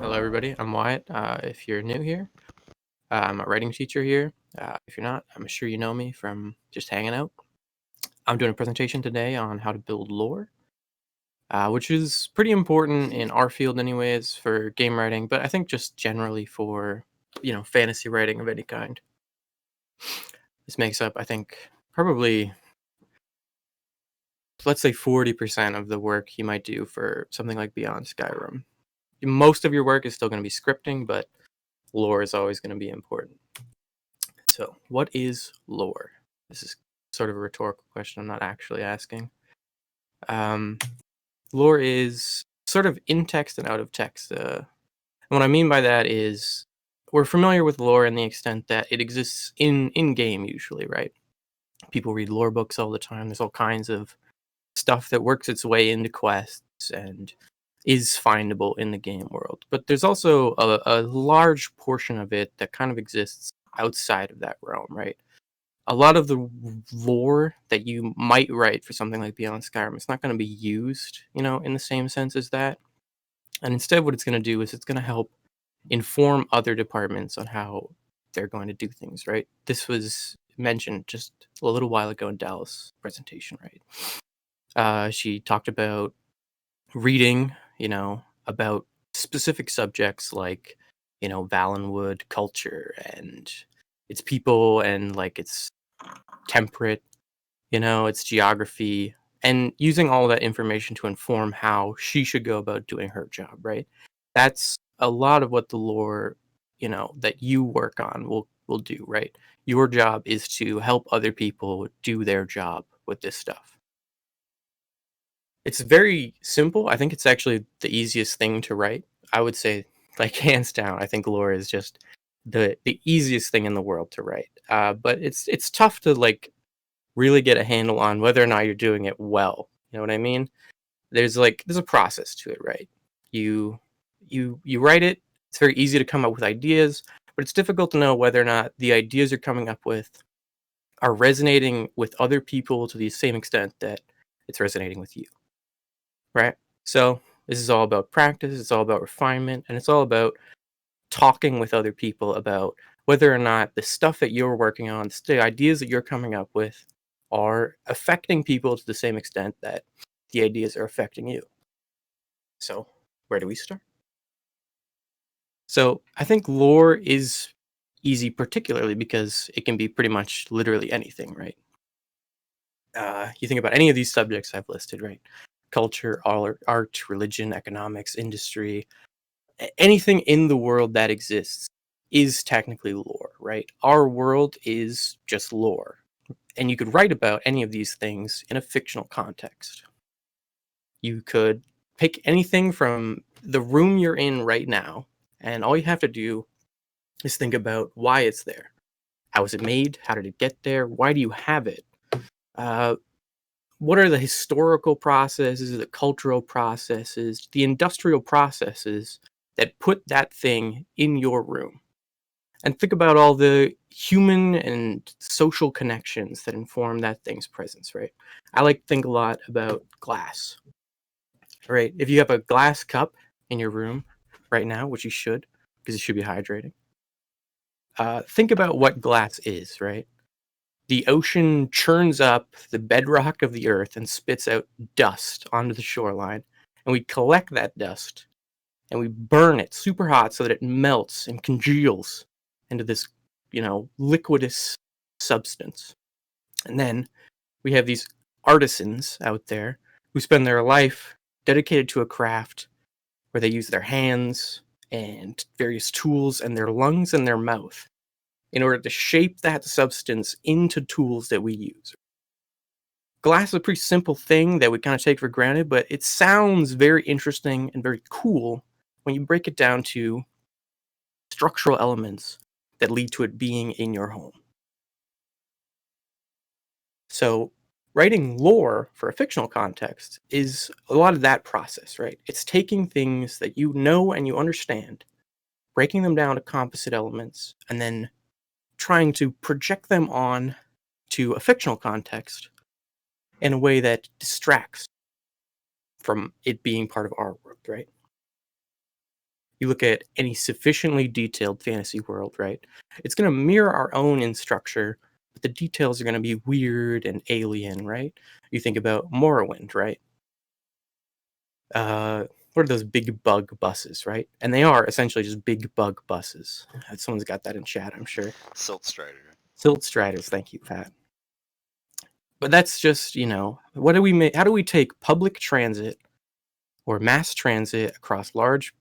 Hello, everybody. I'm Wyatt. If you're new here, I'm a writing teacher here. If you're not, I'm sure you know me from just hanging out. I'm doing a presentation today on how to build lore, which is pretty important in our field, anyways, for game writing, but I think just generally for fantasy writing of any kind. This makes up, I think, probably let's say 40% of the work you might do for something like Beyond Skyrim. Most of your work is still going to be scripting, but lore is always going to be important. So, what is lore? This is sort of a rhetorical question. I'm not actually asking. Um, Lore is sort of in text and out of text. And what I mean by that is we're familiar with lore in the extent that it exists in game usually, right? People read lore books all the time. There's all kinds of stuff that works its way into quests and is findable in the game world. But there's also a large portion of it that kind of exists outside of that realm, right? A lot of the lore that you might write for something like Beyond Skyrim, it's not going to be used, in the same sense as that. And instead, what it's going to do is it's going to help inform other departments on how they're going to do things, right? This was mentioned just a little while ago in Dallas' presentation, right? She talked about reading, about specific subjects like, Valenwood culture and its people and like its temperate, its geography, and using all that information to inform how she should go about doing her job, right? That's a lot of what the lore, that you work on will do, right? Your job is to help other people do their job with this stuff. It's very simple. I think it's actually the easiest thing to write. I would say, like hands down, I think lore is just the easiest thing in the world to write. But it's tough to like really get a handle on whether or not you're doing it well. You know what I mean? There's a process to it, right? You write it. It's very easy to come up with ideas, but it's difficult to know whether or not the ideas you're coming up with are resonating with other people to the same extent that it's resonating with you, right? So this is all about practice. It's all about refinement, and it's all about talking with other people about whether or not the stuff that you're working on, the ideas that you're coming up with, are affecting people to the same extent that the ideas are affecting you. So, where do we start? So, I think lore is easy, particularly because it can be pretty much literally anything, right? You think about any of these subjects I've listed, right? Culture, art, religion, economics, industry, anything in the world that exists is technically lore, right? Our world is just lore. And you could write about any of these things in a fictional context. You could pick anything from the room you're in right now, and all you have to do is think about why it's there. How was it made? How did it get there? Why do you have it? Uh, what are the historical processes, the cultural processes, the industrial processes that put that thing in your room? And think about all the human and social connections that inform that thing's presence, right? I like to think a lot about glass, right? If you have a glass cup in your room right now, which you should, because it should be hydrating, think about what glass is, right? The ocean churns up the bedrock of the earth and spits out dust onto the shoreline, and we collect that dust and we burn it super hot so that it melts and congeals into this, liquidous substance. And then we have these artisans out there who spend their life dedicated to a craft where they use their hands and various tools and their lungs and their mouth in order to shape that substance into tools that we use. Glass is a pretty simple thing that we kind of take for granted, but it sounds very interesting and very cool when you break it down to structural elements that lead to it being in your home. So, writing lore for a fictional context is a lot of that process, right? It's taking things that you know and you understand, breaking them down to composite elements, and then trying to project them on to a fictional context in a way that distracts from it being part of our world, right? You look at any sufficiently detailed fantasy world, right? It's going to mirror our own in structure, but the details are going to be weird and alien, right? You think about Morrowind, right? What are those big bug buses, right? And they are essentially just big bug buses. Someone's got that in chat, I'm sure. Silt Strider. Silt Striders, thank you, Pat. But that's just, what do we make? How do we take public transit or mass transit across large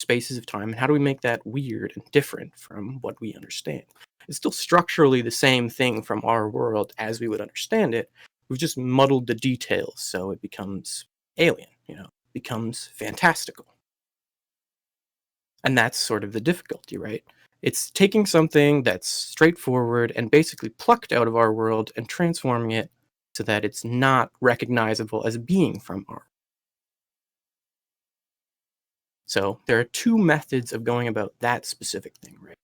spaces of time, and how do we make that weird and different from what we understand? It's still structurally the same thing from our world as we would understand it. We've just muddled the details so it becomes alien, becomes fantastical. And that's sort of the difficulty, right? It's taking something that's straightforward and basically plucked out of our world and transforming it so that it's not recognizable as being from our. So there are two methods of going about that specific thing, right?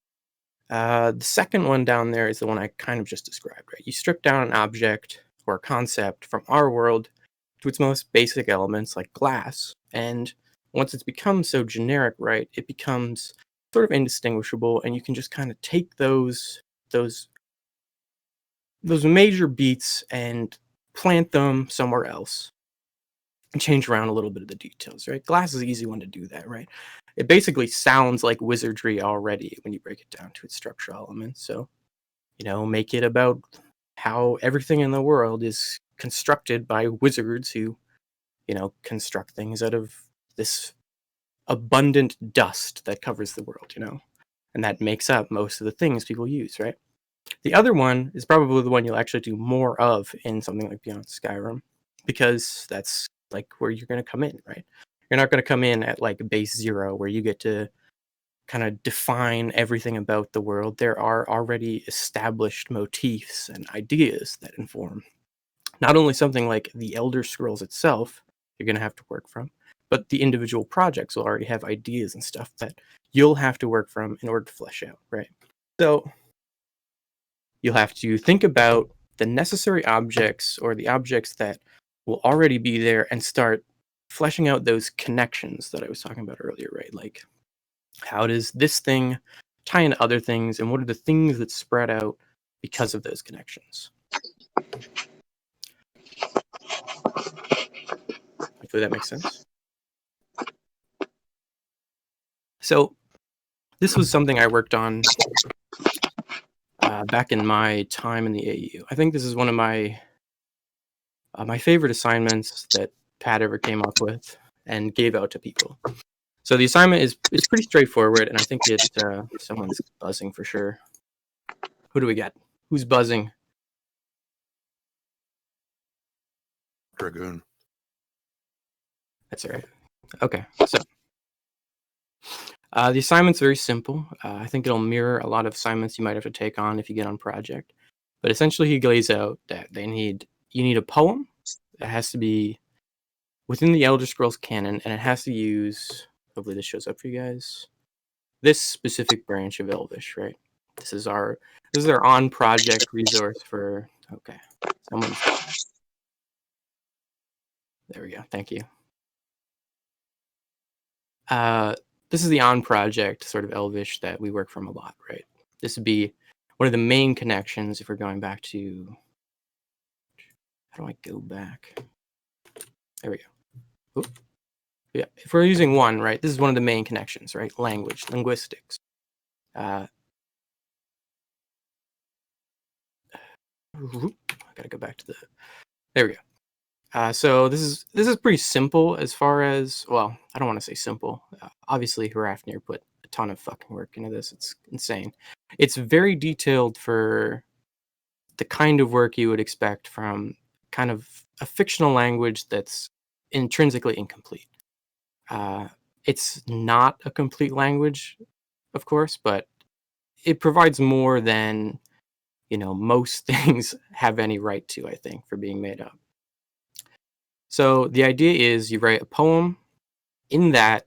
The second one down there is the one I kind of just described, right? You strip down an object or a concept from our world to its most basic elements like glass, and once it's become so generic, right, it becomes sort of indistinguishable, and you can just kind of take those major beats and plant them somewhere else and change around a little bit of the details, right? Glass is an easy one to do that, right? It basically sounds like wizardry already when you break it down to its structural elements. So, make it about how everything in the world is constructed by wizards who, construct things out of this abundant dust that covers the world, and that makes up most of the things people use, right? The other one is probably the one you'll actually do more of in something like Beyond Skyrim, because that's like where you're going to come in, right? You're not going to come in at like base zero where you get to kind of define everything about the world. There are already established motifs and ideas that inform not only something like the Elder Scrolls itself, you're going to have to work from, but the individual projects will already have ideas and stuff that you'll have to work from in order to flesh out, right? So you'll have to think about the necessary objects or the objects that will already be there and start fleshing out those connections that I was talking about earlier, right? Like, how does this thing tie into other things, and what are the things that spread out because of those connections? Hopefully that makes sense. So this was something I worked on back in my time in the AU. I think this is one of my favorite assignments that Pat ever came up with and gave out to people. So the assignment is pretty straightforward, and I think someone's buzzing for sure. Who do we got? Who's buzzing? Dragoon. That's all right. Okay, so the assignment's very simple. I think it'll mirror a lot of assignments you might have to take on if you get on project. But essentially, he lays out that you need a poem that has to be within the Elder Scrolls canon, and it has to use, hopefully this shows up for you guys, this specific branch of Elvish, right? This is our on project resource for, okay, there we go, thank you. This is the on project sort of Elvish that we work from a lot, right? This would be one of the main connections if we're going back to, how do I go back? There we go. Oop. Yeah, if we're using one, right, this is one of the main connections, right? Language, linguistics. I gotta go back to there we go. So this is pretty simple as far as, well, I don't want to say simple. Obviously, Hrafnir put a ton of fucking work into this. It's insane. It's very detailed for the kind of work you would expect from kind of a fictional language that's intrinsically incomplete. It's not a complete language, of course, but it provides more than, most things have any right to, I think, for being made up. So the idea is you write a poem in that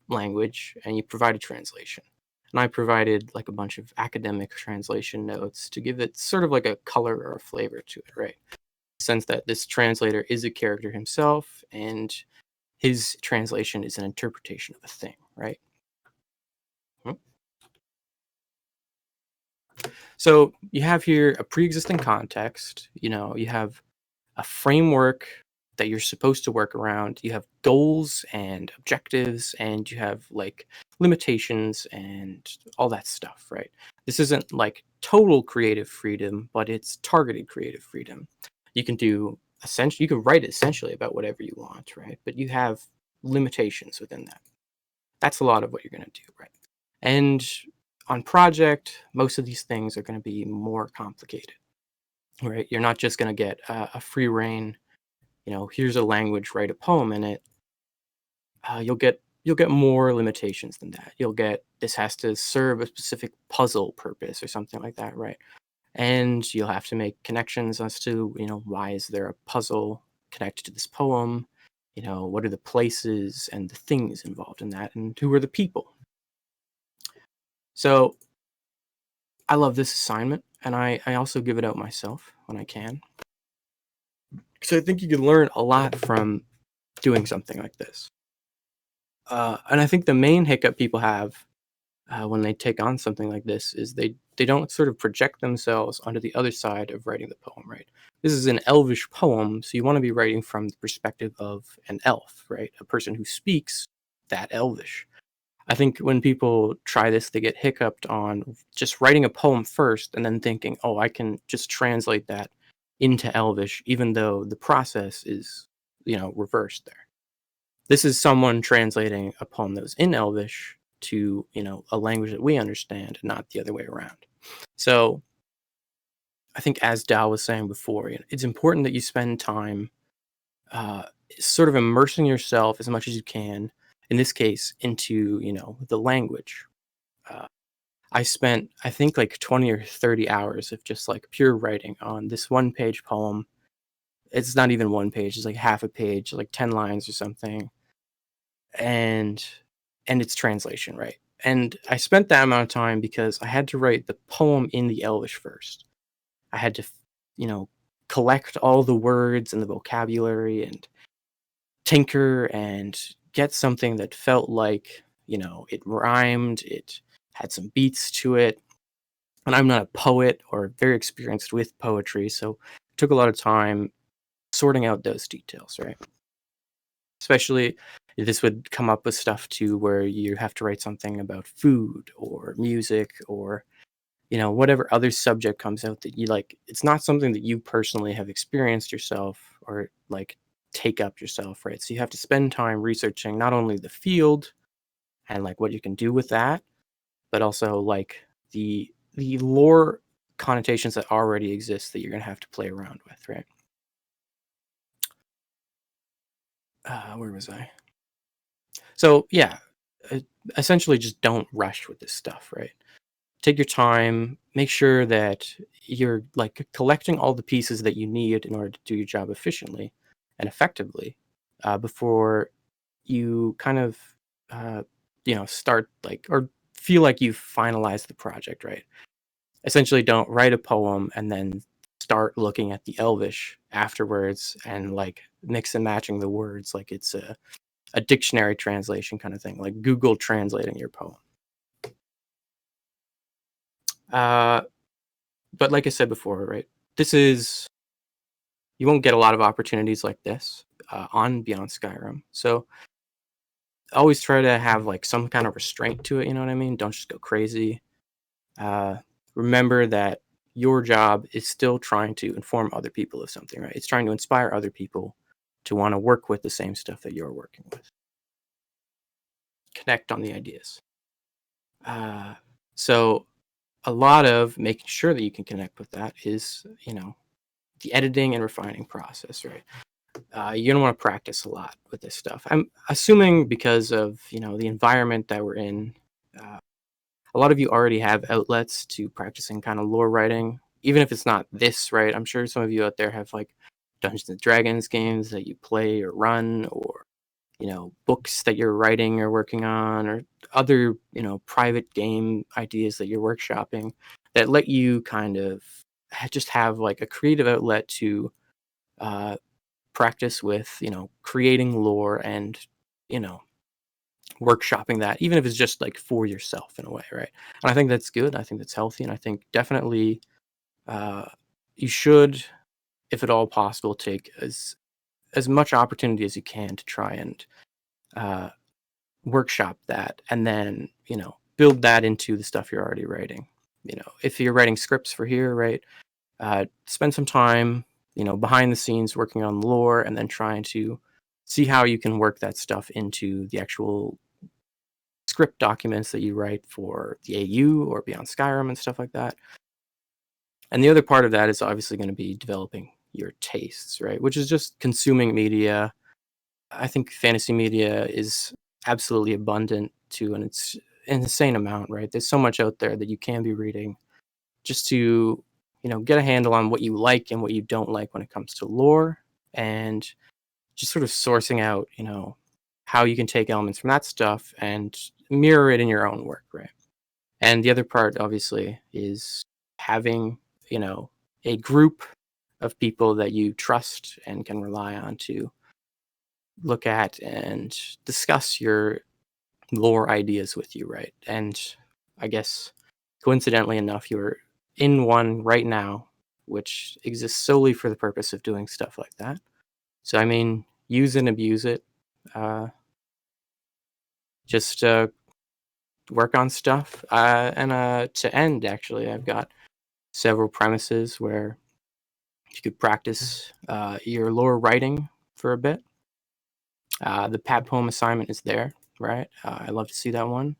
language and you provide a translation. And I provided like a bunch of academic translation notes to give it sort of like a color or a flavor to it, right? Sense that this translator is a character himself and his translation is an interpretation of a thing, right? So you have here a pre-existing context. You have a framework that you're supposed to work around. You have goals and objectives, and you have like limitations and all that stuff, right? This isn't like total creative freedom, but it's targeted creative freedom. You can do essentially, you can write essentially about whatever you want, right? But you have limitations within that. That's a lot of what you're going to do, right? And on project, most of these things are going to be more complicated, right? You're not just going to get a free reign, here's a language, write a poem in it. You'll get more limitations than that. You'll get this has to serve a specific puzzle purpose or something like that, right? And you'll have to make connections as to why is there a puzzle connected to this poem. What are the places and the things involved in that, and who are the people. So I love this assignment, and I also give it out myself when I can, because I think you can learn a lot from doing something like this. And I think the main hiccup people have when they take on something like this is they don't sort of project themselves onto the other side of writing the poem, right? This is an elvish poem, so you want to be writing from the perspective of an elf, right? A person who speaks that elvish. I think when people try this, they get hiccuped on just writing a poem first and then thinking, oh, I can just translate that into elvish, even though the process is, reversed there. This is someone translating a poem that was in elvish to, a language that we understand, not the other way around. So I think, as Dao was saying before, it's important that you spend time uh, sort of immersing yourself as much as you can, in this case, into, the language. Uh, I spent, I think, like 20 or 30 hours of just like pure writing on this one page poem. It's not even one page, it's like half a page, like 10 lines or something. And it's translation, right? And I spent that amount of time because I had to write the poem in the Elvish first. I had to, you know, collect all the words and the vocabulary and tinker and get something that felt like, it rhymed, it had some beats to it. And I'm not a poet or very experienced with poetry, so it took a lot of time sorting out those details, right? Especially this would come up with stuff too where you have to write something about food or music or whatever other subject comes out that you like. It's not something that you personally have experienced yourself or like take up yourself, right? So you have to spend time researching not only the field and like what you can do with that, but also like the lore connotations that already exist that you're going to have to play around with, right? Where was I? So yeah, uh, essentially just don't rush with this stuff, right? Take your time, make sure that you're like collecting all the pieces that you need in order to do your job efficiently and effectively before you kind of uh, start like or feel like you've finalized the project, right? Essentially, don't write a poem and then start looking at the Elvish afterwards and like mix and matching the words like it's a dictionary translation kind of thing, like Google translating your poem. Uh, but like I said before, right? This is you won't get a lot of opportunities like this on Beyond Skyrim. So always try to have like some kind of restraint to it. You know what I mean? Don't just go crazy. Uh, Remember that your job is still trying to inform other people of something, right? It's trying to inspire other people to want to work with the same stuff that you're working with. Connect on the ideas. Uh, so a lot of making sure that you can connect with that is, the editing and refining process, right? You're gonna want to practice a lot with this stuff. I'm assuming because of the environment that we're in. A lot of you already have outlets to practicing kind of lore writing, even if it's not this, right? I'm sure some of you out there have like Dungeons and Dragons games that you play or run, or books that you're writing or working on, or other private game ideas that you're workshopping that let you kind of just have like a creative outlet to uh, practice with creating lore and you know workshopping that, even if it's just like for yourself in a way, right? And I think that's good. I think that's healthy, and I think definitely you should, if at all possible, take as much opportunity as you can to try and uh, workshop that, and then build that into the stuff you're already writing. If you're writing scripts for here, right, spend some time behind the scenes working on lore, and then trying to see how you can work that stuff into the actual script documents that you write for the AU or Beyond Skyrim and stuff like that. And the other part of that is obviously going to be developing your tastes, right, which is just consuming media. I think fantasy media is absolutely abundant to an insane amount, right? There's so much out there that you can be reading just to, get a handle on what you like and what you don't like when it comes to lore, and just sort of sourcing out, how you can take elements from that stuff and mirror it in your own work, right? And the other part, obviously, is having, a group of people that you trust and can rely on to look at and discuss your lore ideas with you, right? And I guess coincidentally enough, you're in one right now, which exists solely for the purpose of doing stuff like that. So, I mean, use and abuse it. Just work on stuff. And to end, actually, I've got several premises where you could practice your lore writing for a bit. The Pat poem assignment is there, right? I love to see that one.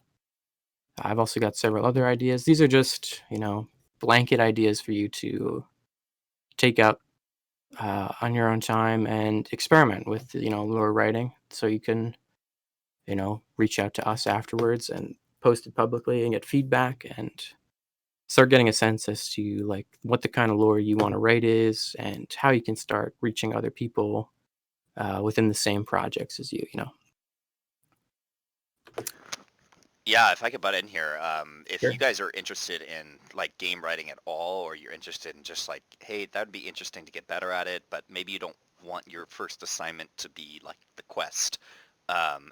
I've also got several other ideas. These are just, blanket ideas for you to take up on your own time and experiment with, lore writing. So you can, reach out to us afterwards and post it publicly and get feedback and start getting a sense as to like what the kind of lore you want to write is and how you can start reaching other people within the same projects as you. Yeah, if I could butt in here, if Sure. you guys are interested in like game writing at all, or you're interested in just like, hey, that would be interesting to get better at it, but maybe you don't want your first assignment to be like the quest.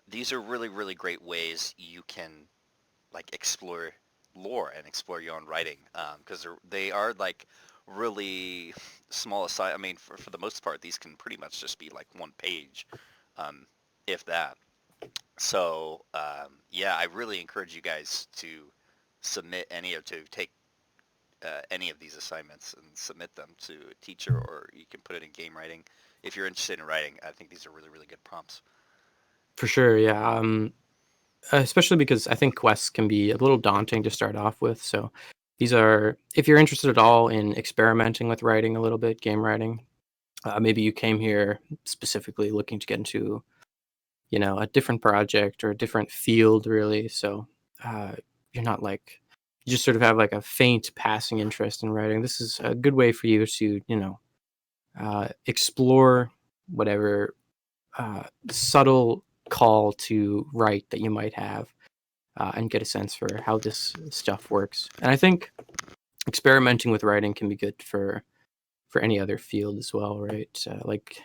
These are really, really great ways you can like explore lore and explore your own writing, because they are like really small aside. I mean, for the most part, these can pretty much just be like one page, um, if that. So yeah, I really encourage you guys to submit any or to take any of these assignments and submit them to a teacher, or you can put it in game writing. If you're interested in writing, I think these are really, really good prompts. For sure, yeah. Especially because I think quests can be a little daunting to start off with. So these are, if you're interested at all in experimenting with writing a little bit, game writing, maybe you came here specifically looking to get into, a different project or a different field, really. So uh, you're not like, you just sort of have like a faint passing interest in writing. This is a good way for you to, explore whatever subtle call to write that you might have, and get a sense for how this stuff works. And I think experimenting with writing can be good for any other field as well, right? Like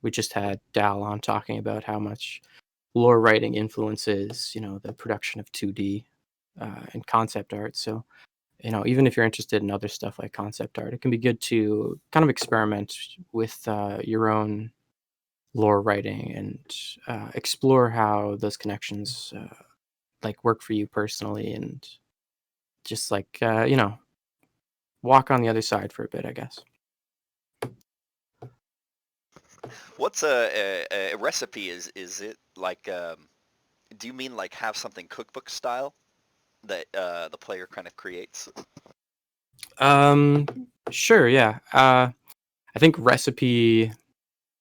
we just had Dal on talking about how much lore writing influences, the production of 2D and concept art. So, even if you're interested in other stuff like concept art, it can be good to kind of experiment with your own lore writing and explore how those connections like work for you personally, and just like walk on the other side for a bit, I guess. What's a recipe? Is it like? Do you mean like have something cookbook style that the player kind of creates? um sure, yeah. I think recipe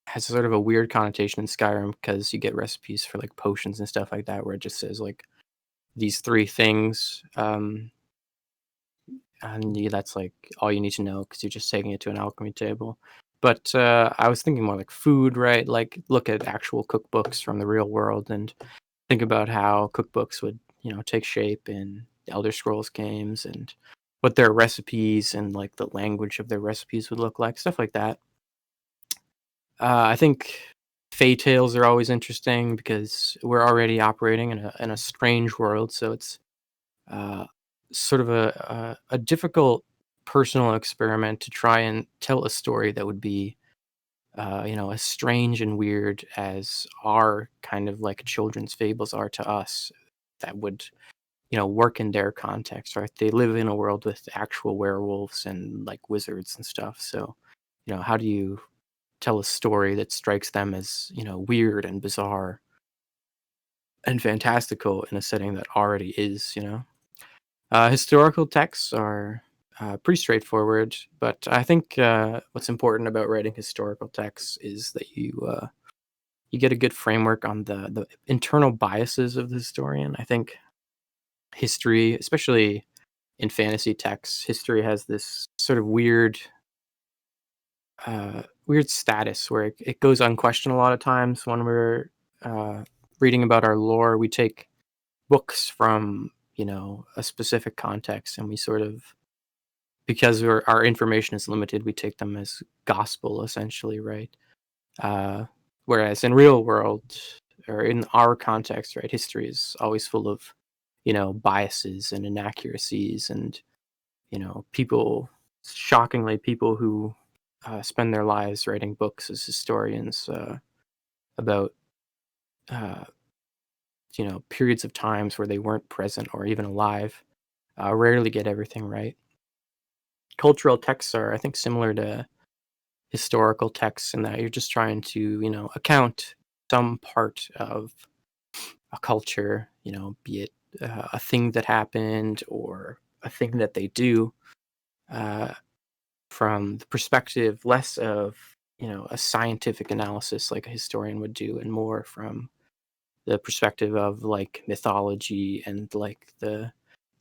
has sort of a weird connotation in Skyrim because you get recipes for like potions and stuff like that where it just says like these three things, and that's like all you need to know because you're just taking it to an alchemy table. But I was thinking more like food, right? Like look at actual cookbooks from the real world and think about how cookbooks would, take shape in Elder Scrolls games, and what their recipes and like the language of their recipes would look like, stuff like that. I think Fey tales are always interesting because we're already operating in a strange world, so it's uh, sort of a difficult personal experiment to try and tell a story that would be as strange and weird as our kind of like children's fables are to us. That would work in their context, right? They live in a world with actual werewolves and like wizards and stuff. So, how do you tell a story that strikes them as, weird and bizarre and fantastical in a setting that already is, historical texts are pretty straightforward, but I think what's important about writing historical texts is that you get a good framework on the internal biases of the historian. I think history, especially in fantasy texts, history has this sort of weird status where it goes unquestioned a lot of times. When we're uh, reading about our lore, we take books from a specific context, and we sort of, because our information is limited, we take them as gospel essentially, right? uh, Whereas in real world, or in our context, right, history is always full of biases and inaccuracies, and people, shockingly, people who spend their lives writing books as historians about uh, periods of times where they weren't present or even alive, rarely get everything right. Cultural texts are, I think, similar to historical texts in that you're just trying to account some part of a culture, be it a thing that happened or a thing that they do, uh, from the perspective less of a scientific analysis like a historian would do, and more from the perspective of like mythology and like the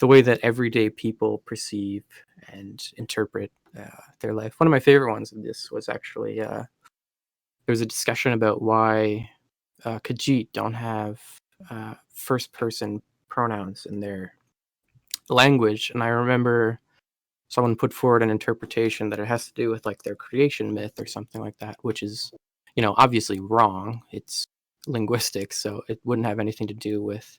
way that everyday people perceive and interpret their life. One of my favorite ones of this was actually there was a discussion about why Khajiit don't have first person pronouns in their language, and I remember someone put forward an interpretation that it has to do with like their creation myth or something like that, which is, obviously wrong. It's linguistics, so it wouldn't have anything to do with,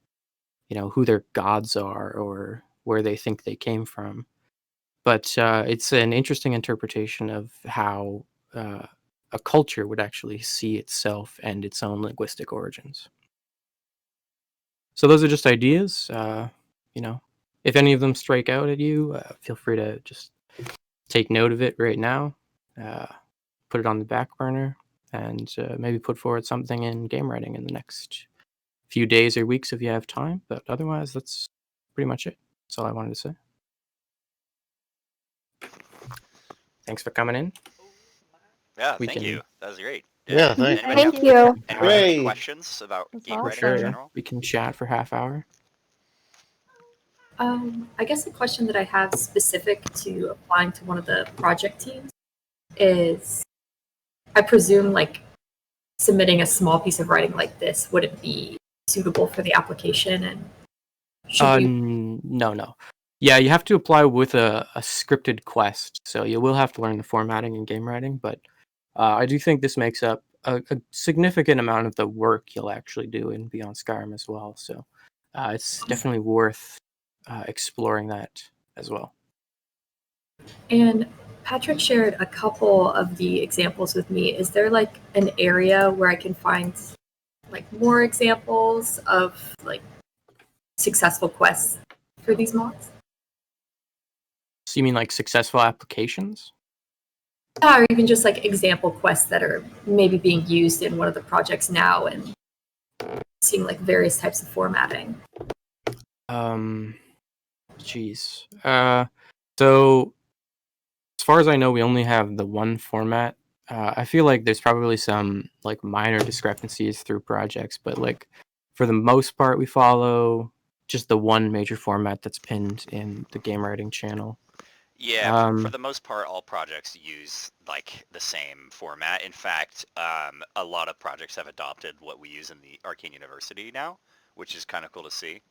who their gods are or where they think they came from. But it's an interesting interpretation of how a culture would actually see itself and its own linguistic origins. So those are just ideas. You know, if any of them strike out at you, feel free to just take note of it right now, uh, put it on the back burner, and maybe put forward something in game writing in the next few days or weeks if you have time. But otherwise, that's pretty much it. That's all I wanted to say. Thanks for coming in. Yeah, We thank can you. That was great. Yeah, Anybody thanks. have, Thank you. anybody have any Hooray. questions about That's game For writing in sure, yeah. general? We can chat for half hour. I guess the question that I have specific to applying to one of the project teams is, I presume like submitting a small piece of writing like this wouldn't be suitable for the application, and should we? No. Yeah, you have to apply with a scripted quest, so you will have to learn the formatting and game writing, but I do think this makes up a significant amount of the work you'll actually do in Beyond Skyrim as well, so it's definitely worth exploring that as well. And Patrick shared a couple of the examples with me. Is there like an area where I can find like more examples of like successful quests for these mods? So you mean like successful applications? Or even just like example quests that are maybe being used in one of the projects now and seeing like various types of formatting. Geez. So as far as I know, we only have the one format. I feel like there's probably some like minor discrepancies through projects, but like for the most part, we follow just the one major format that's pinned in the game writing channel. Yeah, for the most part, all projects use like the same format. In fact, a lot of projects have adopted what we use in the Arcane University now, which is kind of cool to see.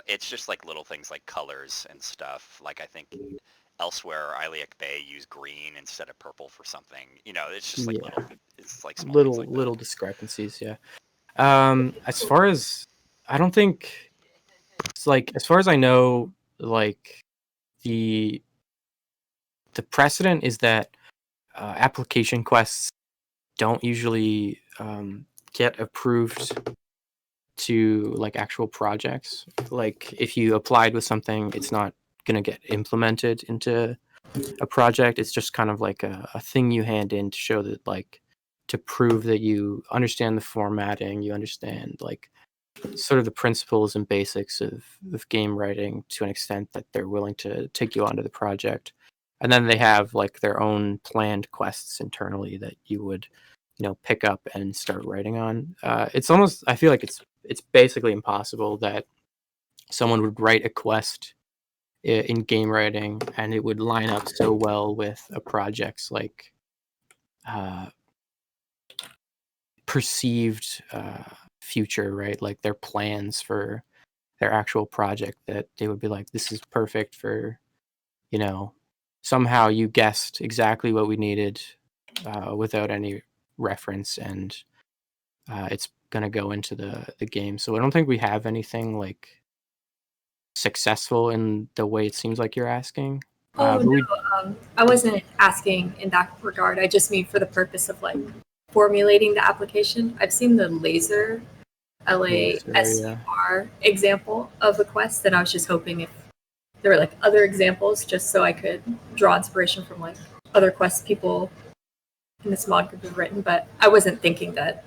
It's just like little things like colors and stuff. Like I think elsewhere, Iliac Bay use green instead of purple for something. You know, it's just like Yeah. It's like small things like little that. discrepancies. Yeah. As far as I don't think it's like as far as I know, like the precedent is that application quests don't usually get approved to like actual projects. Like if you applied with something, it's not gonna get implemented into a project. It's just kind of like a thing you hand in to show that like to prove that you understand the formatting, you understand like sort of the principles and basics of game writing to an extent that they're willing to take you onto the project. And then they have like their own planned quests internally that you would, pick up and start writing on. It's almost, I feel like it's basically impossible that someone would write a quest in game writing and it would line up so well with a project's like perceived future, right? Like their plans for their actual project, that they would be like, this is perfect for, somehow you guessed exactly what we needed without any reference, and it's going to go into the game. So I don't think we have anything like successful in the way it seems like you're asking. Oh, no, I wasn't asking in that regard. I just mean for the purpose of like formulating the application. I've seen the laser LASUR example of a quest, and I was just hoping if there were like other examples, just so I could draw inspiration from like other quests people in this mod group have written. But I wasn't thinking that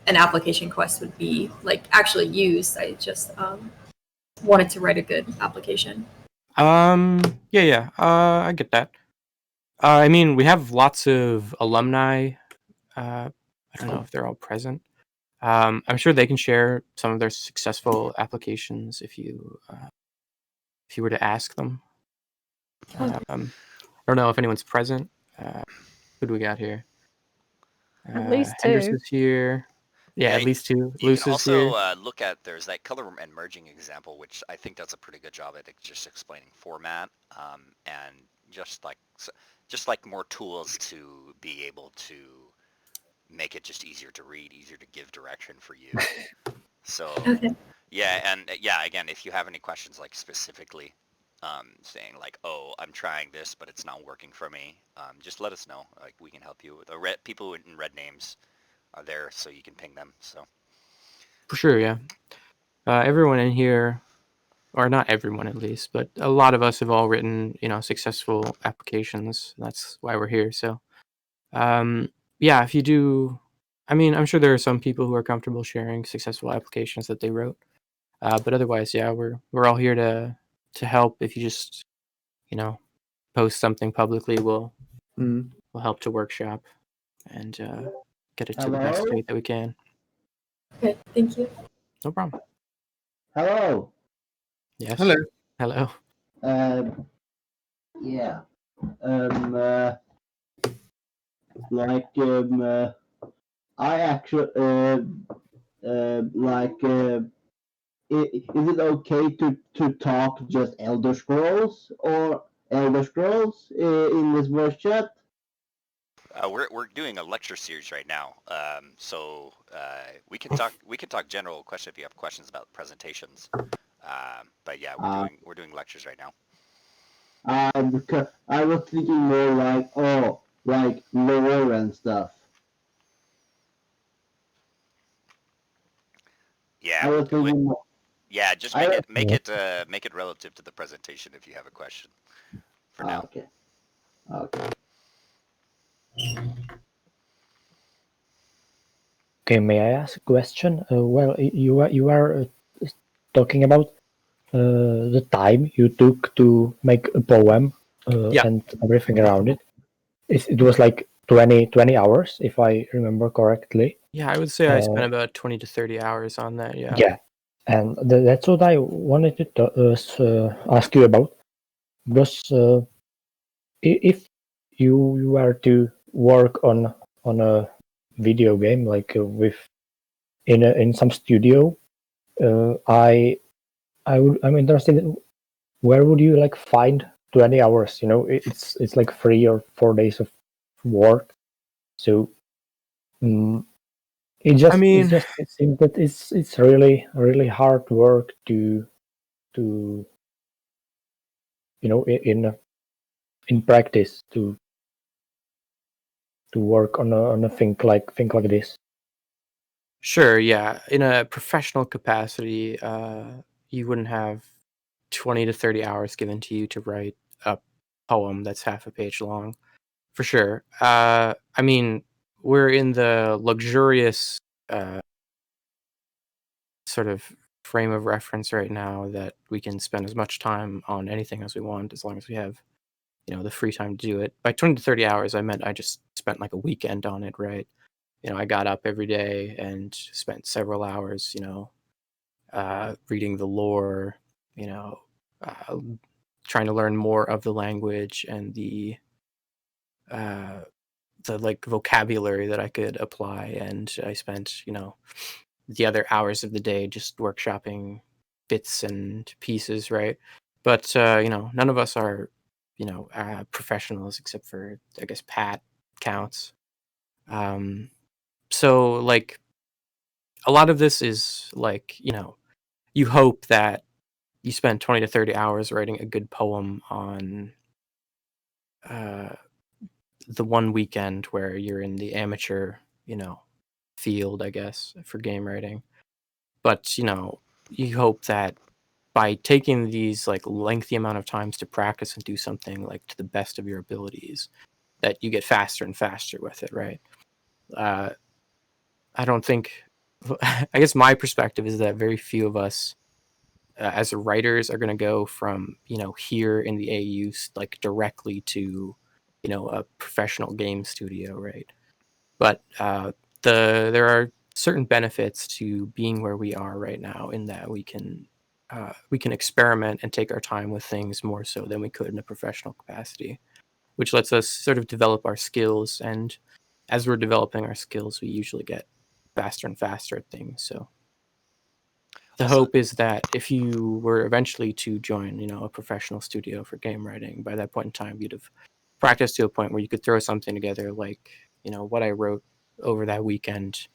an application quest would be like actually used. I just wanted to write a good application. Yeah. I get that. I mean, we have lots of alumni. I don't know if they're all present. I'm sure they can share some of their successful applications if you were to ask them. I don't know if anyone's present. Who do we got here? At least Hendrix two. is here. Yeah, at least two. You Luce can is here. also look at, there's that color and merging example, which I think does a pretty good job at just explaining format and just like more tools to be able to make it just easier to read, easier to give direction for you. So Okay. yeah, again, if you have any questions like specifically saying like, oh, I'm trying this, but it's not working for me, just let us know. Like we can help you. The people in red names are there, so you can ping them. So For sure, yeah. Everyone in here, or not everyone at least, but a lot of us have all written, successful applications. That's why we're here. So, yeah, if you do, I mean, I'm sure there are some people who are comfortable sharing successful applications that they wrote. But otherwise, yeah, we're all here to help. If you just, post something publicly, we'll help to workshop and get it to the best state that we can. Okay, thank you. No problem. Hello. Yes. Hello. Yeah. I actually is it okay to talk just Elder Scrolls in this voice chat? we're doing a lecture series right now, so we can talk general questions if you have questions about presentations. But yeah, we're doing lectures right now. Because I was thinking more like lore and stuff. Yeah, I was thinking more. Yeah, just make it relative to the presentation if you have a question. For now. Okay. Okay, may I ask a question? Well, you are talking about the time you took to make a poem and everything around it. It was like 20 hours, if I remember correctly. Yeah, I would say I spent about 20 to 30 hours on that. Yeah. Yeah, and that's what I wanted to ask you about. Because if you were to work on a video game like in some studio, I'm interested in where would you like find 20 hours? It's like 3 or 4 days of work. So It just mean- it seems that it's really hard work to in practice to work on a thing like this. Sure, yeah. In a professional capacity, you wouldn't have 20 to 30 hours given to you to write a poem that's half a page long, for sure. I mean, we're in the luxurious sort of frame of reference right now that we can spend as much time on anything as we want as long as we have, the free time to do it. By 20 to 30 hours, I meant I just spent like a weekend on it, right? I got up every day and spent several hours, reading the lore, uh, trying to learn more of the language and the like vocabulary that I could apply. And I spent, the other hours of the day just workshopping bits and pieces, right? But none of us are, professionals except for, I guess, Pat counts. So like a lot of this is like, you hope that you spend 20 to 30 hours writing a good poem on the one weekend where you're in the amateur, field, I guess, for game writing. But, you hope that by taking these like lengthy amount of times to practice and do something like to the best of your abilities, that you get faster and faster with it, right? I don't think, I guess my perspective is that very few of us as writers are going to go from, here in the AU like directly to, a professional game studio, right? But there are certain benefits to being where we are right now in that we can experiment and take our time with things more so than we could in a professional capacity, which lets us sort of develop our skills. And as we're developing our skills, we usually get faster and faster at things. So the Also- hope is that if you were eventually to join, a professional studio for game writing, by that point in time, you'd have practiced to a point where you could throw something together like, what I wrote over that weekend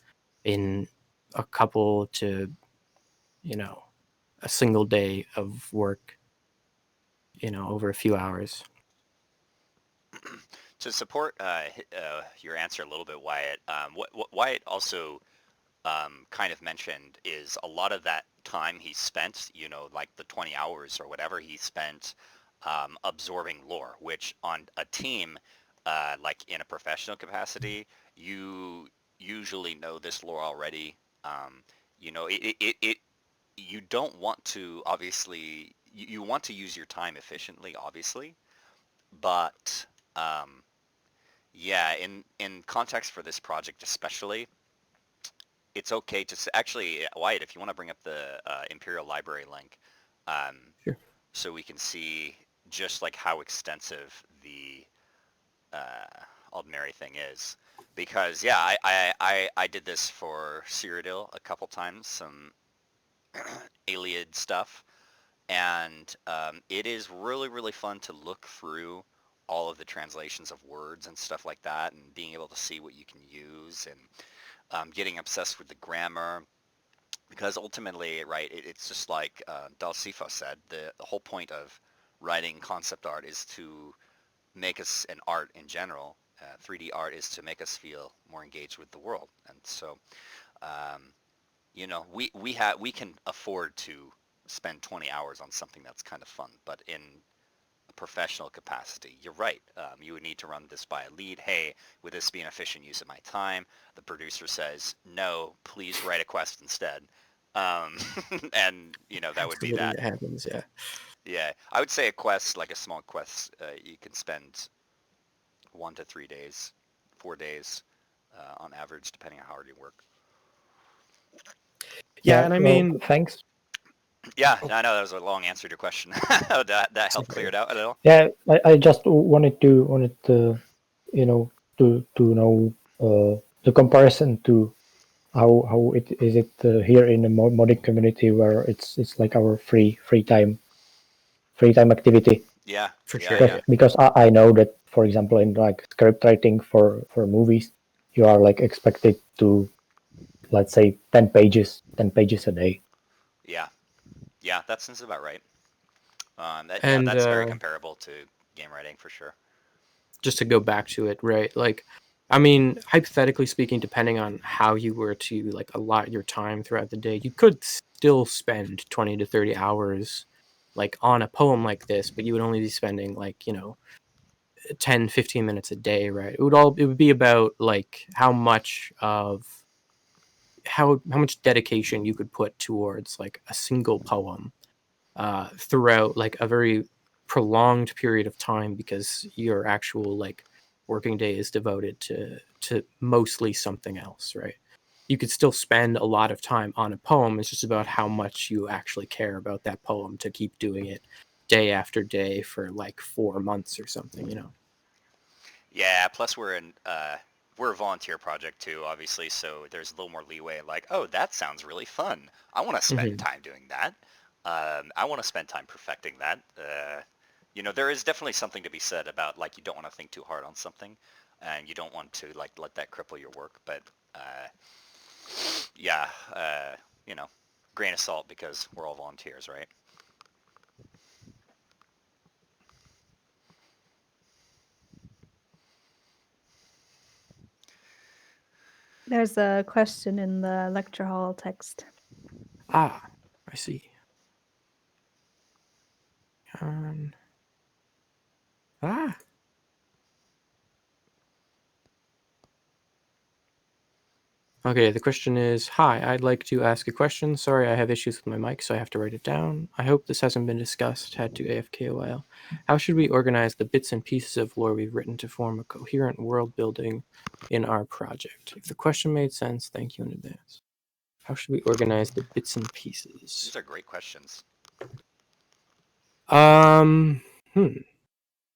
in a couple to, a single day of work, over a few hours. To support your answer a little bit, Wyatt, what Wyatt also kind of mentioned is a lot of that time he spent, like the 20 hours or whatever he spent absorbing lore, which on a team, like in a professional capacity, you usually know this lore already. You don't want to, obviously, you want to use your time efficiently, obviously, but yeah, in context for this project especially, it's okay to actually, Wyatt, if you want to bring up the Imperial Library link, Sure. so we can see just like how extensive the Aldmeri thing is, because yeah, I did this for Cyrodiil a couple times, some Iliad stuff, and it is really fun to look through all of the translations of words and stuff like that, and being able to see what you can use, and getting obsessed with the grammar, because ultimately, right, it's just like Dalsifo said, the whole point of writing concept art is to make us, an art in general, 3D art is to make us feel more engaged with the world. And so, we can afford to spend 20 hours on something that's kind of fun, but in a professional capacity, you're right. You would need to run this by a lead. Hey, would this be an efficient use of my time? The producer says, no, please write a quest instead. And, that would be Absolutely, that. that happens, yeah. Yeah, I would say a quest, like a small quest, you can spend 1 to 3 days, 4 days on average, depending on how hard you work. Yeah, and I mean, thanks. Yeah, I know that was a long answer to your question. that helped clear it out a little. Yeah, I just wanted to to know the comparison to how it is here in the modding community, where it's like our free time activity. Yeah, For yeah, sure. yeah. Because I know that, for example, in like script writing for movies, you are like expected to, let's say, 10 pages a day. Yeah, that sounds about right. And That's very comparable to game writing for sure. just to go back to it, right? Like, I mean, hypothetically speaking, depending on how you were to like allot your time throughout the day, you could still spend 20 to 30 hours like on a poem like this, but you would only be spending like, 10, 15 minutes a day, right? It would be about like how much dedication you could put towards like a single poem throughout like a very prolonged period of time, because your actual like working day is devoted to mostly something else, right? You could still spend a lot of time on a poem. It's just about how much you actually care about that poem to keep doing it day after day for like 4 months or something, Yeah, plus we're a volunteer project too, obviously, so there's a little more leeway. Like, oh, that sounds really fun. I want to spend time doing that. I want to spend time perfecting that. There is definitely something to be said about like you don't want to think too hard on something, and you don't want to like let that cripple your work. But yeah, grain of salt because we're all volunteers, right? There's a question in the lecture hall text. I see. Okay, the question is, hi, I'd like to ask a question. Sorry, I have issues with my mic, so I have to write it down. I hope this hasn't been discussed. Had to AFK a while. How should we organize the bits and pieces of lore we've written to form a coherent world building in our project? If the question made sense, thank you in advance. How should we organize the bits and pieces? These are great questions.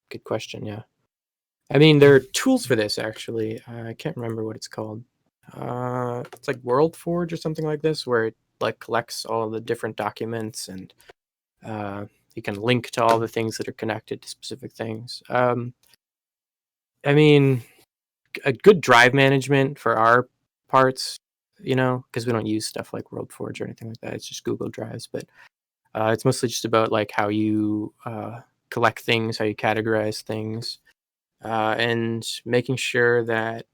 Good question, yeah. I mean, there are tools for this, actually. I can't remember what it's called. It's like WorldForge or something like this, where it like collects all of the different documents, and you can link to all the things that are connected to specific things. I mean, a good drive management for our parts, because we don't use stuff like WorldForge or anything like that. It's just Google Drives, but it's mostly just about like how you collect things, how you categorize things, and making sure that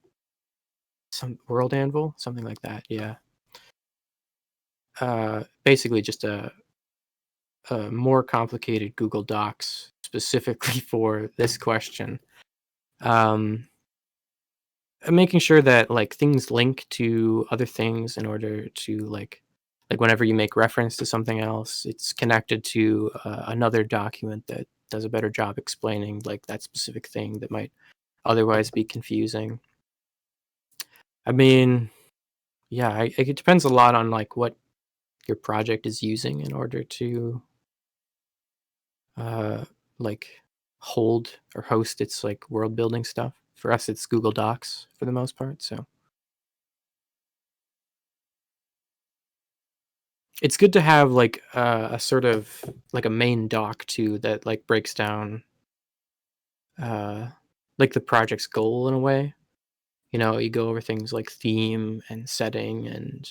some World Anvil, something like that, yeah. Basically just a more complicated Google Docs specifically for this question. Making sure that like things link to other things in order to like whenever you make reference to something else, it's connected to another document that does a better job explaining like that specific thing that might otherwise be confusing. I mean, yeah, it depends a lot on like what your project is using in order to like hold or host its like world building stuff. For us, it's Google Docs for the most part. So it's good to have like a sort of like a main doc too that like breaks down like the project's goal in a way. You go over things like theme and setting and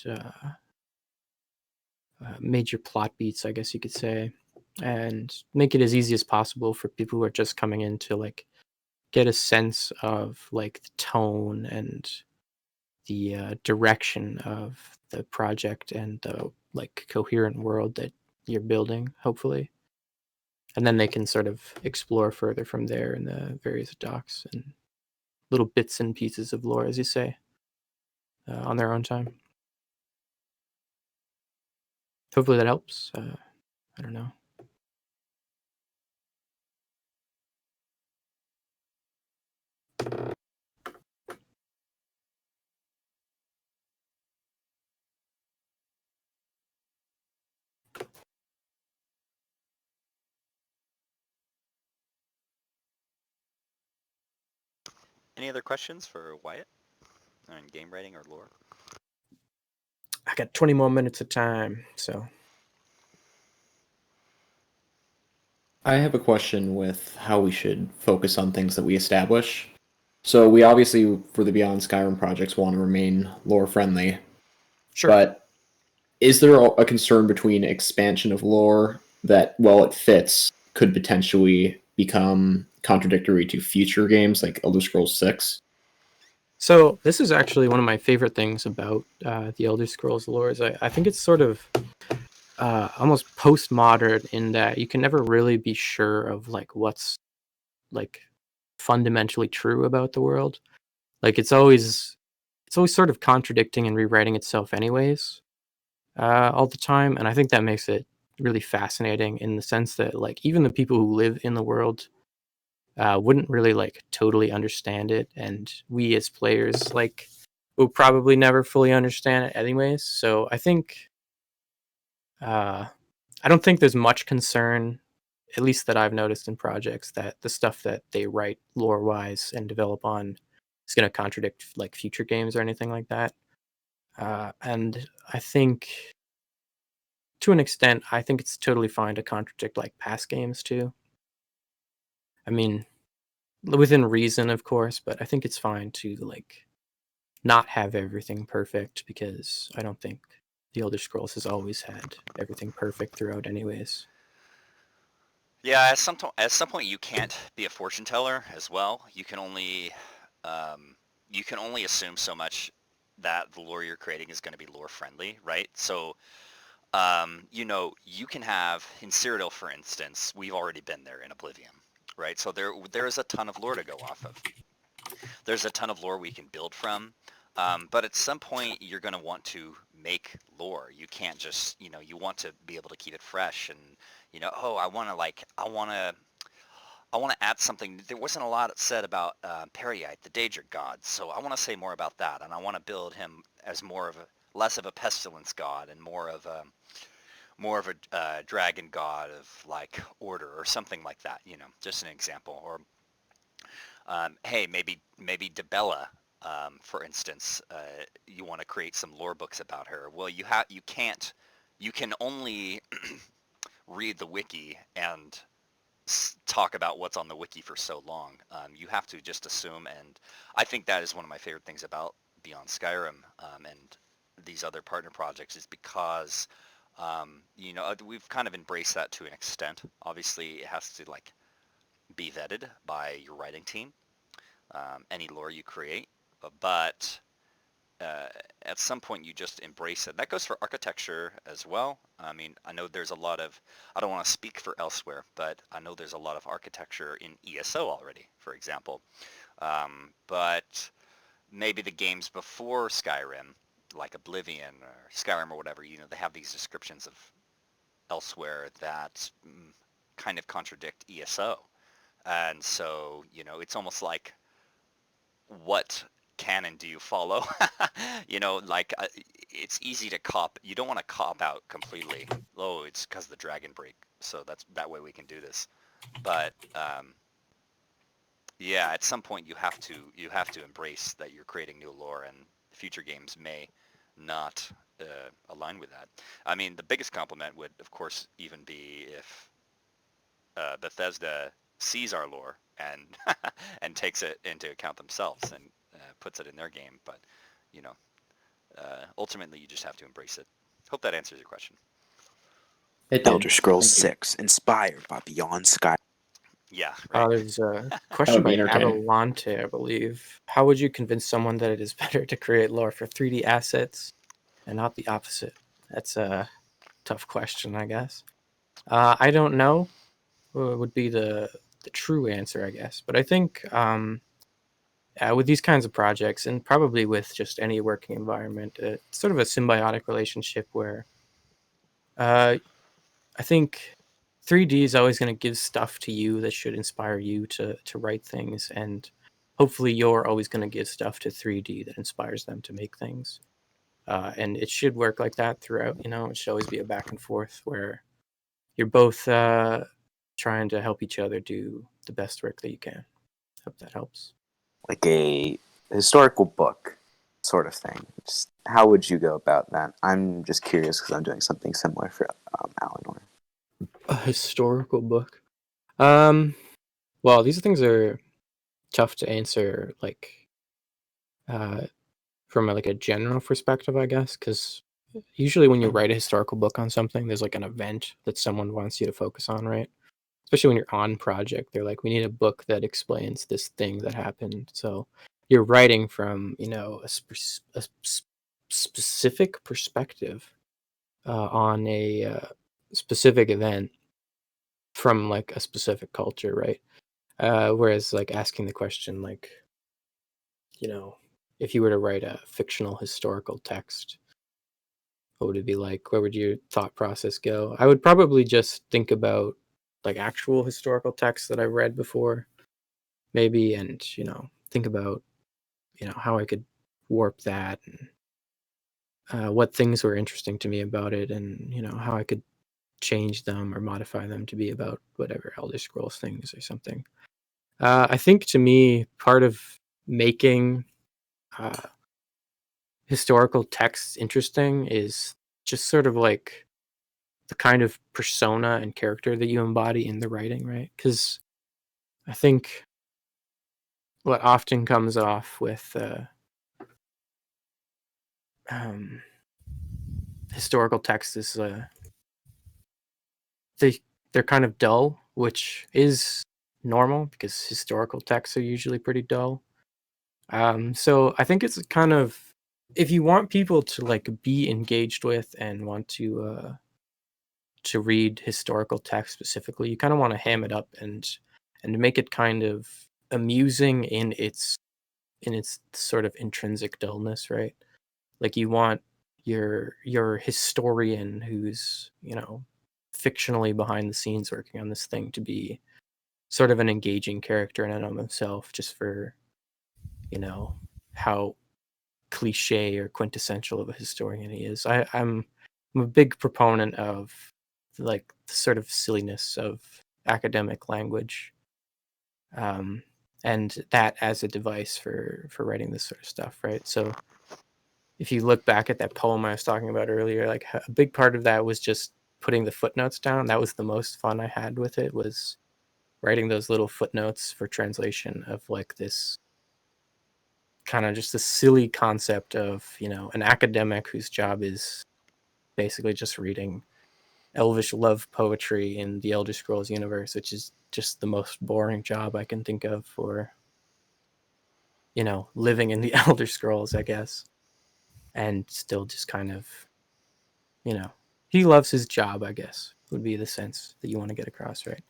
major plot beats, I guess you could say, and make it as easy as possible for people who are just coming in to like get a sense of like the tone and the direction of the project and the like coherent world that you're building, hopefully. And then they can sort of explore further from there in the various docs and little bits and pieces of lore, as you say, on their own time. Hopefully that helps. I don't know. Any other questions for Wyatt on game writing or lore? I got 20 more minutes of time, so. I have a question with how we should focus on things that we establish. So we obviously, for the Beyond Skyrim projects, want to remain lore friendly. Sure. But is there a concern between expansion of lore that, while it fits, could potentially become contradictory to future games like Elder Scrolls 6? So this is actually one of my favorite things about the Elder Scrolls lore. Is I think it's sort of almost postmodern in that you can never really be sure of like what's like fundamentally true about the world. Like it's always sort of contradicting and rewriting itself anyways, all the time. And I think that makes it really fascinating in the sense that like even the people who live in the world wouldn't really like totally understand it, and we as players like will probably never fully understand it anyways. So I think I don't think there's much concern, at least that I've noticed in projects, that the stuff that they write lore wise and develop on is going to contradict like future games or anything like that. And I think to an extent, I think it's totally fine to contradict like past games too. I mean, within reason, of course, but I think it's fine to like not have everything perfect, because I don't think the Elder Scrolls has always had everything perfect throughout anyways. Yeah, at some point you can't be a fortune teller as well. You can only assume so much that the lore you're creating is going to be lore friendly, right? So, you can have in Cyrodiil, for instance, we've already been there in Oblivion, right? So there is a ton of lore to go off of. There's a ton of lore we can build from. But at some point, you're going to want to make lore. You can't just, you want to be able to keep it fresh and, I want to add something. There wasn't a lot said about Periite, the Daedric god, so I want to say more about that, and I want to build him as less of a pestilence god and more of a dragon god of like order or something like that. Just an example. Or hey, maybe Debella, for instance, you want to create some lore books about her. Well, you can only read the wiki and talk about what's on the wiki for so long. You have to just assume, and I think that is one of my favorite things about Beyond Skyrim and these other partner projects, is because we've kind of embraced that to an extent. Obviously, it has to like be vetted by your writing team, any lore you create, but at some point you just embrace it. That goes for architecture as well. I mean, I know there's a lot of, I don't want to speak for elsewhere, but I know there's a lot of architecture in ESO already, for example. But maybe the games before Skyrim, like Oblivion or Skyrim or whatever, they have these descriptions of elsewhere that kind of contradict ESO. And so, it's almost like, what canon do you follow? It's easy to you don't want to cop out completely. Oh, it's because the dragon break, so that way we can do this. But yeah, at some point you have to embrace that you're creating new lore, and future games may not align with that. I mean, the biggest compliment would, of course, even be if Bethesda sees our lore and and takes it into account themselves and puts it in their game. But ultimately, you just have to embrace it. Hope that answers your question. It did. Elder Scrolls Thank you. 6, inspired by Beyond Skyrim. Yeah, right. There's a question by be entertaining. Adelante, I believe. How would you convince someone that it is better to create lore for 3D assets and not the opposite? That's a tough question, I guess. I don't know what would be the true answer, I guess. But I think with these kinds of projects, and probably with just any working environment, it's sort of a symbiotic relationship where I think 3D is always going to give stuff to you that should inspire you to write things, and hopefully you're always going to give stuff to 3D that inspires them to make things. And it should work like that throughout. It should always be a back and forth where you're both trying to help each other do the best work that you can. Hope that helps. Like a historical book sort of thing. Just how would you go about that? I'm just curious because I'm doing something similar for Alan. A historical book. Well, these things are tough to answer, like, from like a general perspective, I guess, because usually when you write a historical book on something, there's like an event that someone wants you to focus on, right? Especially when you're on project, they're like, we need a book that explains this thing that happened. So you're writing from, a specific perspective on a specific event from like a specific culture, right? Whereas like asking the question, like, if you were to write a fictional historical text, what would it be like? Where would your thought process go? I would probably just think about like actual historical texts that I've read before, maybe, and think about how I could warp that, and what things were interesting to me about it, and how I could change them or modify them to be about whatever Elder Scrolls things or something. I think to me, part of making uh, historical texts interesting is just sort of like the kind of persona and character that you embody in the writing, right? Because I think what often comes off with um, historical texts is they're kind of dull, which is normal because historical texts are usually pretty dull. So I think it's kind of, if you want people to like be engaged with and want to read historical text specifically, you kind of want to ham it up and make it kind of amusing in its sort of intrinsic dullness, right? Like you want your historian who's fictionally behind the scenes working on this thing to be sort of an engaging character in and of himself, just for how cliche or quintessential of a historian he is. I'm a big proponent of like the sort of silliness of academic language, um, and that as a device for writing this sort of stuff, right? So if you look back at that poem I was talking about earlier, like a big part of that was just putting the footnotes down. That was the most fun I had with it, was writing those little footnotes for translation of like this kind of just a silly concept of an academic whose job is basically just reading elvish love poetry in the Elder Scrolls universe, which is just the most boring job I can think of for living in the Elder Scrolls, I guess. And still just kind of he loves his job, I guess, would be the sense that you want to get across, right?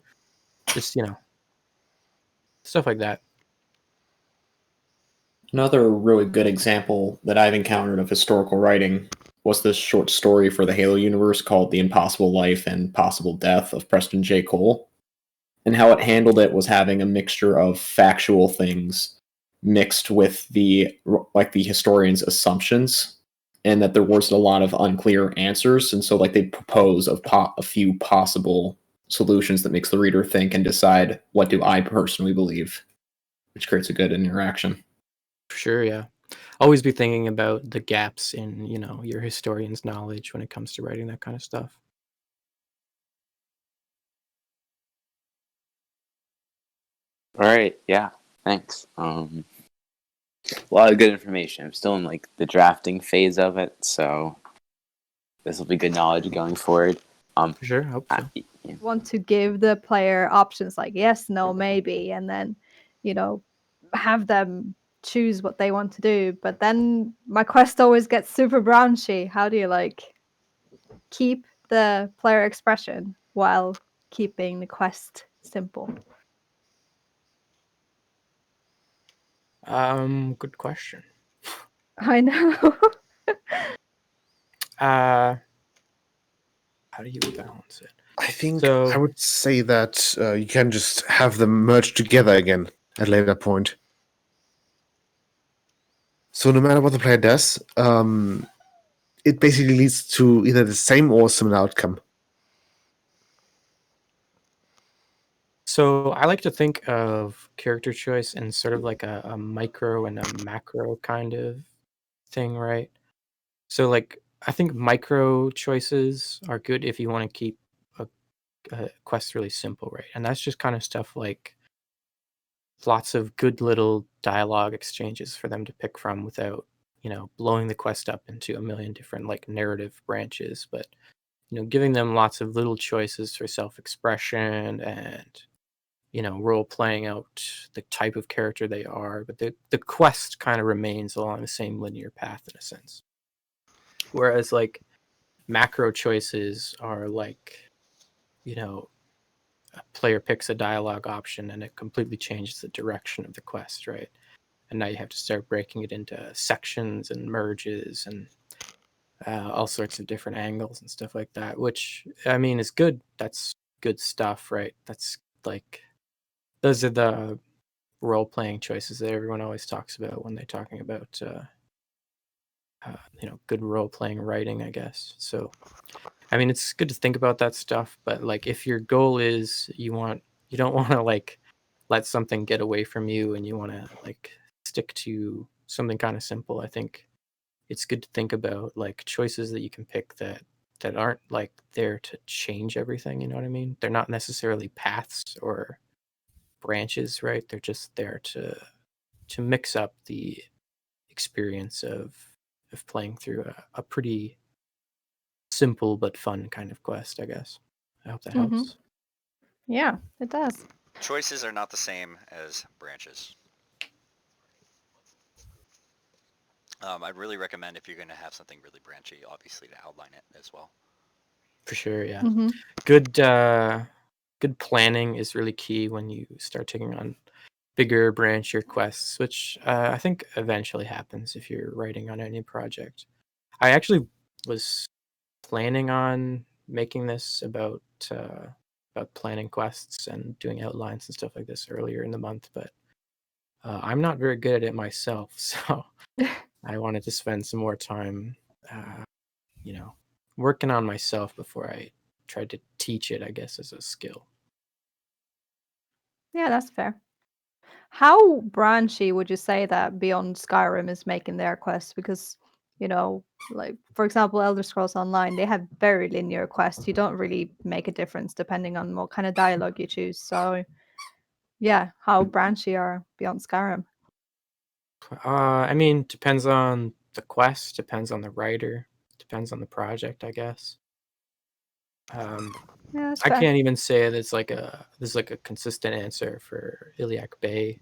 Just stuff like that. Another really good example that I've encountered of historical writing was this short story for the Halo universe called The Impossible Life and Possible Death of Preston J. Cole. And how it handled it was having a mixture of factual things mixed with the historian's assumptions, and that there was a lot of unclear answers. And so they propose a few possible solutions that makes the reader think and decide, what do I personally believe, which creates a good interaction. For sure, yeah. Always be thinking about the gaps in, your historian's knowledge when it comes to writing that kind of stuff. All right, yeah, thanks. A lot of good information. I'm still in the drafting phase of it, so this will be good knowledge going forward. For sure, I hope so. Want to give the player options like yes, no, maybe, and then have them choose what they want to do. But then my quest always gets super branchy. How do you keep the player expression while keeping the quest simple? Good question. I know. How do you balance it? I think So- I would say that you can just have them merge together again at a later point. So no matter what the player does, it basically leads to either the same or similar outcome. So I like to think of character choice in sort of like a micro and a macro kind of thing, right? So I think micro choices are good if you want to keep a quest really simple, right? And that's just kind of stuff like lots of good little dialogue exchanges for them to pick from without, blowing the quest up into a million different like narrative branches, but giving them lots of little choices for self-expression and role playing out the type of character they are, but the quest kind of remains along the same linear path in a sense. Whereas like macro choices are like, a player picks a dialogue option and it completely changes the direction of the quest, right? And now you have to start breaking it into sections and merges and all sorts of different angles and stuff like that, which I mean is good. That's good stuff, right? That's like, those are the role-playing choices that everyone always talks about when they're talking about good role-playing writing, I guess. So I mean, it's good to think about that stuff, but like if your goal is you don't want to like let something get away from you and you want to like stick to something kind of simple, I think it's good to think about like choices that you can pick that aren't like there to change everything, you know what I mean? They're not necessarily paths or branches, right? They're just there to mix up the experience of playing through a pretty simple but fun kind of quest, I guess. I hope that helps. Yeah, it does. Choices are not the same as branches. I'd really recommend, if you're going to have something really branchy, obviously to outline it as well. For sure, yeah. Mm-hmm. Good planning is really key when you start taking on bigger branchier quests, which I think eventually happens if you're writing on any project. I actually was planning on making this about planning quests and doing outlines and stuff like this earlier in the month, but I'm not very good at it myself, so I wanted to spend some more time, working on myself before I tried to teach it, I guess, as a skill. Yeah, that's fair. How branchy would you say that Beyond Skyrim is making their quests? Because, like for example, Elder Scrolls Online, they have very linear quests. You don't really make a difference depending on what kind of dialogue you choose. So, yeah, how branchy are Beyond Skyrim? I mean, depends on the quest, depends on the writer, depends on the project, I guess. Yeah, that's I fair. can't even say there's like a consistent answer for Iliac Bay,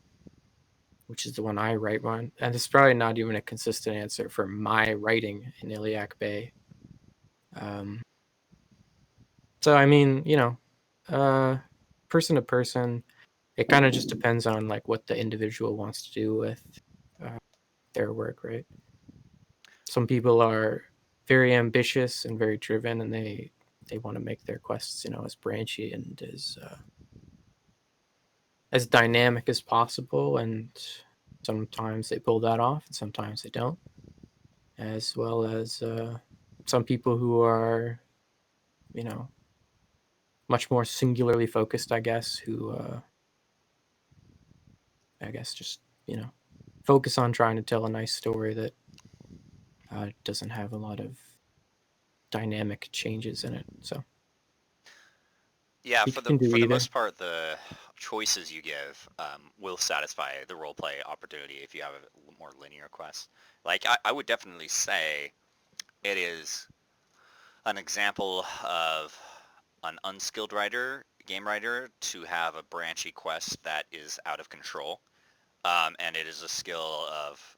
which is the one I write on, and it's probably not even a consistent answer for my writing in Iliac Bay. So I mean, person to person, it kind of just depends on like what the individual wants to do with their work, right? Some people are very ambitious and very driven, and they want to make their quests, as branchy and as dynamic as possible. And sometimes they pull that off, and sometimes they don't. As well as some people who are, much more singularly focused, I guess, who I guess just focus on trying to tell a nice story that doesn't have a lot of dynamic changes in it. So Yeah, you for can do the either. most part, the choices you give will satisfy the roleplay opportunity if you have a more linear quest. Like, I would definitely say it is an example of an unskilled game writer, to have a branchy quest that is out of control. And it is a skill of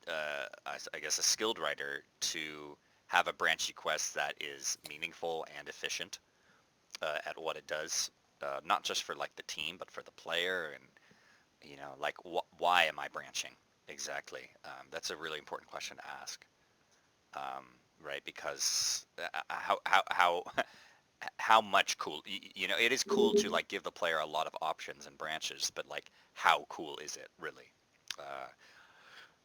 I guess a skilled writer to have a branchy quest that is meaningful and efficient at what it does, not just for like the team, but for the player. And like why am I branching exactly? That's a really important question to ask, right? Because how much cool, it is cool to like give the player a lot of options and branches, but like how cool is it really?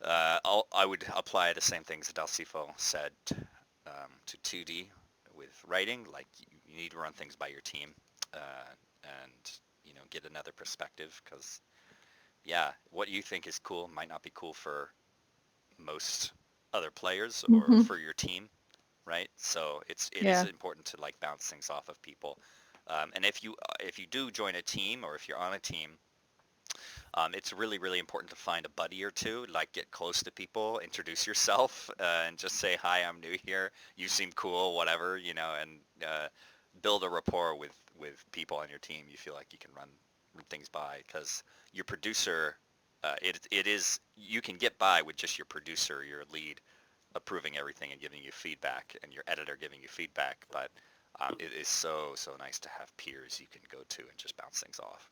I would apply the same things that Dalcifo said to 2D with writing. Like you need to run things by your team, and get another perspective, because what you think is cool might not be cool for most other players or Mm-hmm. for your team, right? So it Yeah. is important to like bounce things off of people. And if you do join a team, or if you're on a team, It's really, really important to find a buddy or two, like get close to people, introduce yourself, and just say, hi, I'm new here. You seem cool, whatever, and build a rapport with people on your team you feel like you can run things by, because your producer, it is, you can get by with just your producer, your lead, approving everything and giving you feedback, and your editor giving you feedback, but it is so nice to have peers you can go to and just bounce things off.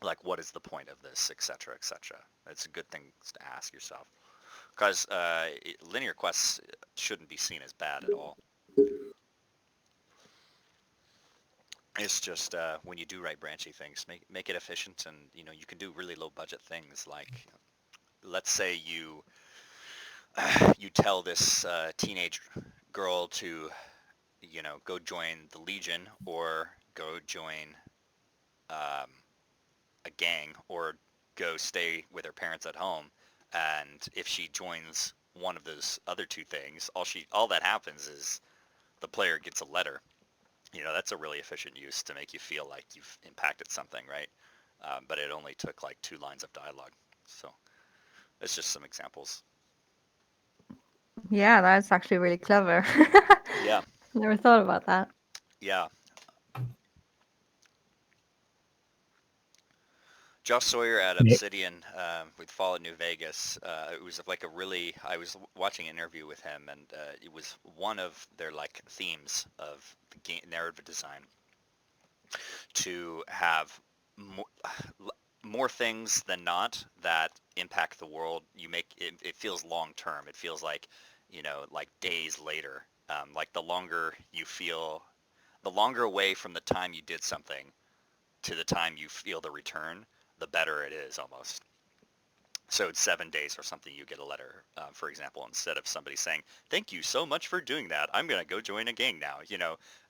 Like, what is the point of this, etc., etc. It's a good thing to ask yourself, because linear quests shouldn't be seen as bad at all. It's just when you do write branchy things, make it efficient, and you can do really low budget things. Like, let's say you tell this teenage girl to go join the Legion, or go join a gang, or go stay with her parents at home, and if she joins one of those other two things, all that happens is the player gets a letter. That's a really efficient use to make you feel like you've impacted something, right? But it only took like 2 lines of dialogue. So it's just some examples. Yeah, that's actually really clever. Yeah. Never thought about that. Yeah. Josh Sawyer at Obsidian with Fallout New Vegas. It was like I was watching an interview with him, and it was one of their like themes of the game narrative design to have more things than not that impact the world. You make it feels long term. It feels like, like days later. Like the longer away from the time you did something to the time you feel the return, the better it is almost. So it's 7 days or something, you get a letter, for example, instead of somebody saying, thank you so much for doing that, I'm going to go join a gang now,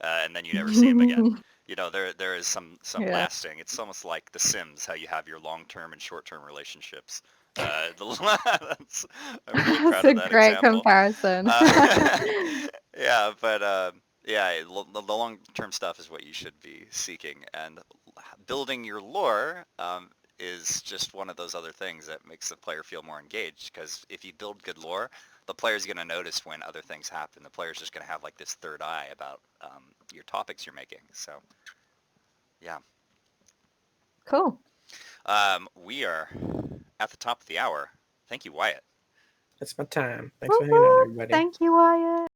and then you never see them again. There is some lasting. It's almost like The Sims, how you have your long-term and short-term relationships. I'm really proud of that great example. comparison. Yeah, but yeah, the long-term stuff is what you should be seeking, and building your lore is just one of those other things that makes the player feel more engaged, because if you build good lore, the player's going to notice when other things happen. The player's just going to have like this third eye about your topics you're making. So, yeah. Cool. We are at the top of the hour. Thank you, Wyatt. That's my time. Thanks for hanging out, everybody. Thank you, Wyatt.